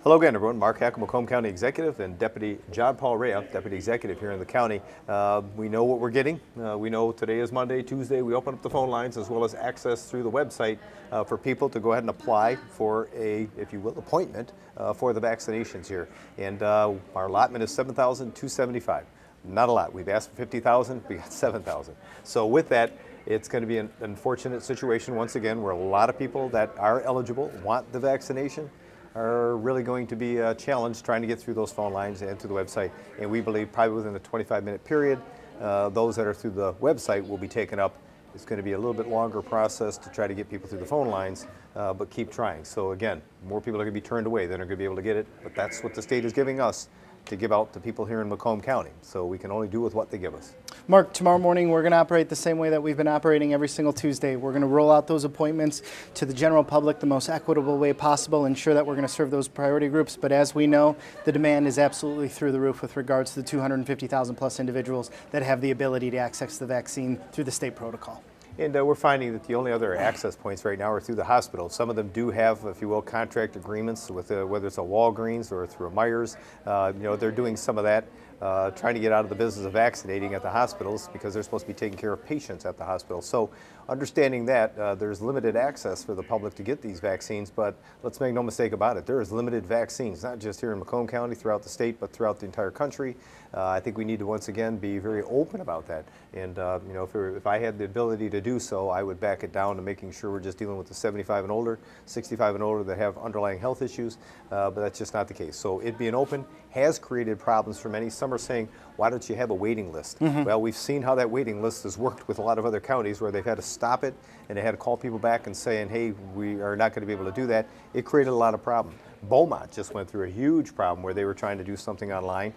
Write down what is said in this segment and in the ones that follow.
Hello again, everyone. Mark Hackel, Macomb County Executive, and Deputy John Paul Rea, Deputy Executive here in the county. We know what we're getting. We know today is Monday, Tuesday. We open up the phone lines as well as access through the website for people to go ahead and apply for a, if you will, appointment for the vaccinations here. And our allotment is 7,275. Not a lot. We've asked for 50,000. We got 7,000. So with that, it's going to be an unfortunate situation once again where a lot of people that are eligible, want the vaccination, are really going to be challenged trying to get through those phone lines and to the website. And we believe probably within a 25-minute period, those that are through the website will be taken up. It's going to be a little bit longer process to try to get people through the phone lines, but keep trying. So again, more people are going to be turned away than are going to be able to get it, but that's what the state is giving us to give out to people here in Macomb County. So we can only do with what they give us. Mark, tomorrow morning we're going to operate the same way that we've been operating every single Tuesday. We're going to roll out those appointments to the general public the most equitable way possible, ensure that we're going to serve those priority groups. But as we know, the demand is absolutely through the roof with regards to the 250,000 plus individuals that have the ability to access the vaccine through the state protocol. And we're finding that the only other access points right now are through the hospital. Some of them do have, if you will, contract agreements with whether it's a Walgreens or through a Myers. They're doing some of that, trying to get out of the business of vaccinating at the hospitals because they're supposed to be taking care of patients at the hospital. So understanding that, there's limited access for the public to get these vaccines, but let's make no mistake about it. There is limited vaccines, not just here in Macomb County, throughout the state, but throughout the entire country. I think we need to once again be very open about that. And if I had the ability to do so, I would back it down to making sure we're just dealing with the 75 and older, 65 and older that have underlying health issues, but that's just not the case. So it being open has created problems for many. Some are saying, why don't you have a waiting list? Well, we've seen how that waiting list has worked with a lot of other counties where they've had to stop it and they had to call people back and saying, hey, we are not going to be able to do that. It created a lot of problems. Beaumont just went through a huge problem where they were trying to do something online.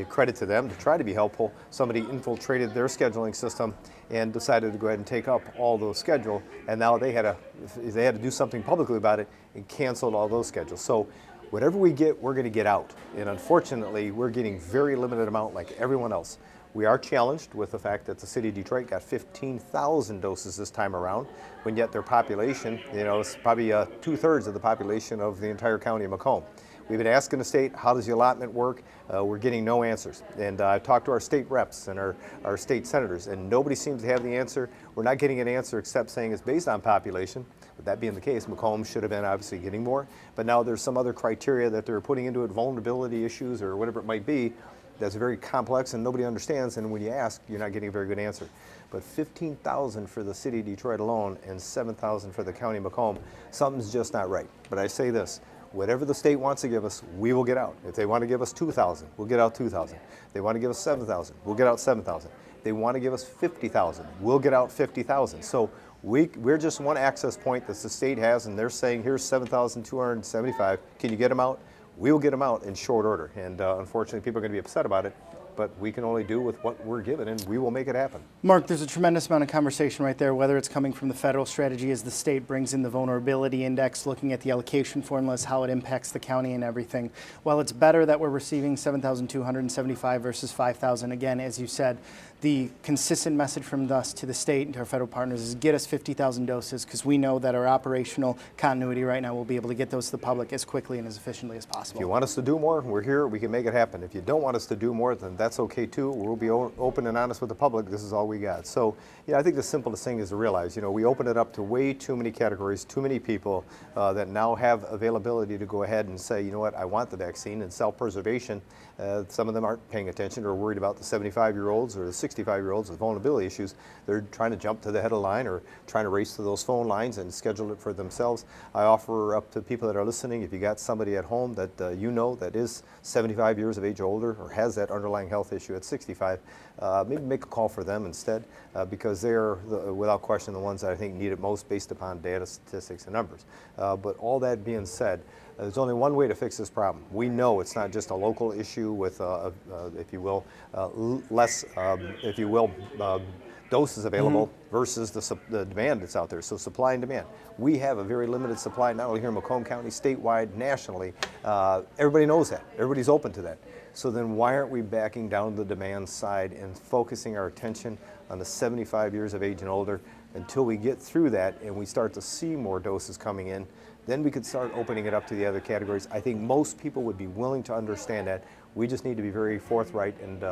Credit to them to try to be helpful. Somebody infiltrated their scheduling system and decided to go ahead and take up all those schedules, and now they had to do something publicly about it and canceled all those schedules. So whatever we get, we're going to get out. And unfortunately, we're getting very limited amount like everyone else. We are challenged with the fact that the city of Detroit got 15,000 doses this time around, when yet their population, is probably 2/3 of the population of the entire county of Macomb. We've been asking the state, how does the allotment work? We're getting no answers. And I've talked to our state reps and our state senators, and nobody seems to have the answer. We're not getting an answer except saying it's based on population. But that being the case, Macomb should have been obviously getting more. But now there's some other criteria that they're putting into it, vulnerability issues or whatever it might be, that's very complex and nobody understands, and when you ask, you're not getting a very good answer. But 15,000 for the city of Detroit alone and 7,000 for the county of Macomb, something's just not right. But I say this, whatever the state wants to give us, we will get out. If they want to give us 2,000, we'll get out 2,000. If they want to give us 7,000, we'll get out 7,000. If they want to give us 50,000, we'll get out 50,000. So we're just one access point that the state has, and they're saying, here's 7,275. Can you get them out? We will get them out in short order, and unfortunately people are going to be upset about it, but we can only do with what we're given, and we will make it happen. Mark, there's a tremendous amount of conversation right there, whether it's coming from the federal strategy as the state brings in the vulnerability index, looking at the allocation formulas, how it impacts the county and everything. While it's better that we're receiving 7,275 versus 5,000, again, as you said, the consistent message from us to the state and to our federal partners is get us 50,000 doses, because we know that our operational continuity right now will be able to get those to the public as quickly and as efficiently as possible. If you want us to do more, we're here, we can make it happen. If you don't want us to do more, then that's okay too. We'll be open and honest with the public. This is all we got. So, I think the simplest thing is to realize, we open it up to way too many categories, too many people that now have availability to go ahead and say, you know what, I want the vaccine. And self-preservation, some of them aren't paying attention or worried about the 75-year-olds or the 65-year-olds with vulnerability issues. They're trying to jump to the head of the line or trying to race to those phone lines and schedule it for themselves. I offer up to people that are listening, if you got somebody at home that that is 75 years of age or older or has that underlying health issue at 65, maybe make a call for them instead, because they're, without question, the ones that I think need it most based upon data, statistics, and numbers. But all that being said, there's only one way to fix this problem. We know it's not just a local issue with, if you will, less, if you will, doses available versus the demand that's out there. So supply and demand. We have a very limited supply, not only here in Macomb County, statewide, nationally. Everybody knows that. Everybody's open to that. So then why aren't we backing down the demand side and focusing our attention on the 75 years of age and older until we get through that and we start to see more doses coming in? then we could start opening it up to the other categories. I think most people would be willing to understand that. We just need to be very forthright and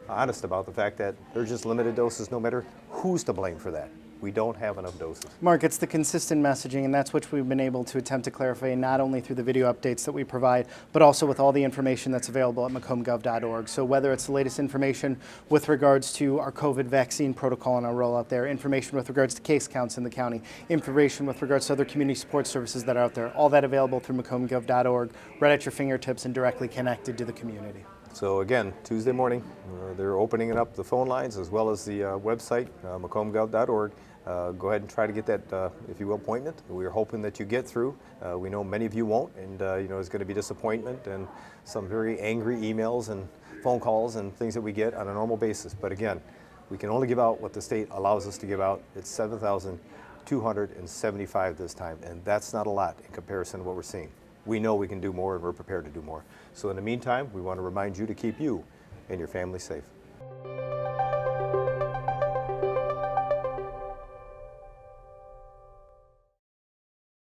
honest about the fact that there's just limited doses no matter who's to blame for that. We don't have enough doses. Mark, it's the consistent messaging, and that's what we've been able to attempt to clarify, not only through the video updates that we provide, but also with all the information that's available at macombgov.org. So whether it's the latest information with regards to our COVID vaccine protocol and our rollout there, information with regards to case counts in the county, information with regards to other community support services that are out there, all that available through macombgov.org, right at your fingertips and directly connected to the community. So again, Tuesday morning, they're opening it up, the phone lines as well as the website, macombgov.org. Go ahead and try to get that, if you will, appointment. We're hoping that you get through. We know many of you won't, and it's going to be disappointment and some very angry emails and phone calls and things that we get on a normal basis. But again, we can only give out what the state allows us to give out. It's 7,275 this time, and that's not a lot in comparison to what we're seeing. We know we can do more, and we're prepared to do more. So in the meantime, we want to remind you to keep you and your family safe.